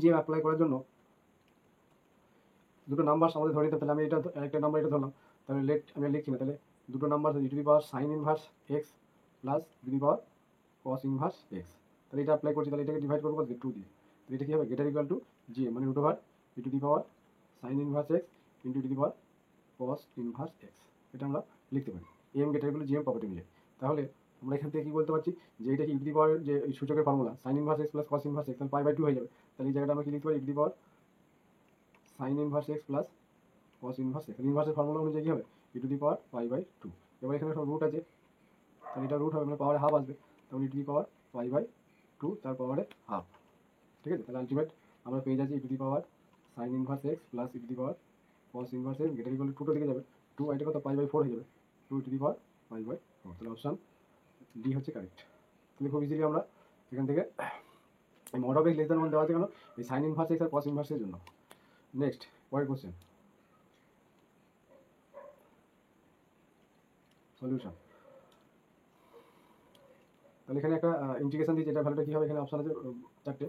GM apply করার জন্য দুটো নাম্বার আমাদের ধরে নিতে, তাহলে আমি এটা একটা নাম্বার এটা ধরলাম, তাহলে লেট আমি লিখছি না, তাহলে দুটো number E to the power sine inverse x plus e to the power cos inverse x, তাহলে এটা অ্যাপ্লাই করছি, তাহলে এটাকে ডিভাইড করবো 2 দিয়ে, তাহলে এটা কী হবে গ্রেটার ইকুয়াল টু জিএম মানে root over e to the power sine inverse x into e to the power cos inverse x, এটা আমরা লিখতে পারি M greater equal to GM property মিলে। তাহলে আমরা এখান থেকে কী বলতে পারছি যে এটা কি ই টু দি পাওয়ার যে সূচকের formula sign inverse x plus cos inverse x, তাহলে পাই বাই 2 হয়ে যাবে, তাহলে এই জায়গাটা আমরা কি লিখতে পারি e to the power sine inverse x plus cos inverse x, ইনভার্সের ফর্মুলা অনুযায়ী কী হবে ই to the power pi by 2। এবার এখানে সব রুট আছে, তাহলে এটা রুট হবে মানে পাওয়ারে হাফ আসবে, তখন ই to the power pi by 2 তার পাওয়ারে হাফ, ঠিক আছে। তাহলে আলটিমেট আমরা পেয়ে যাচ্ছি e to the power sine inverse x plus e to the power cos inverse x greater equal to 2 দিকে যাবে 2, এটা কত পাই বাই 4 হয়ে যাবে 2 ই to the power pi by 4, তাহলে অপশান ডি হচ্ছে কারেক্ট। তাহলে খুব ইজিলি আমরা এখান থেকে এই mod of x less than 1 দেওয়া আছে কেন, এই সাইন ইনভার্স এক্স আর কস ইনভার্সের জন্য। নেক্সট পরের কোশ্চেন সলিউশন। তাহলে এখানে একটা ইন্টিগ্রেশন দিয়েছে, এটা ভ্যালুটা কী হবে, এখানে অপশান আছে 4টে।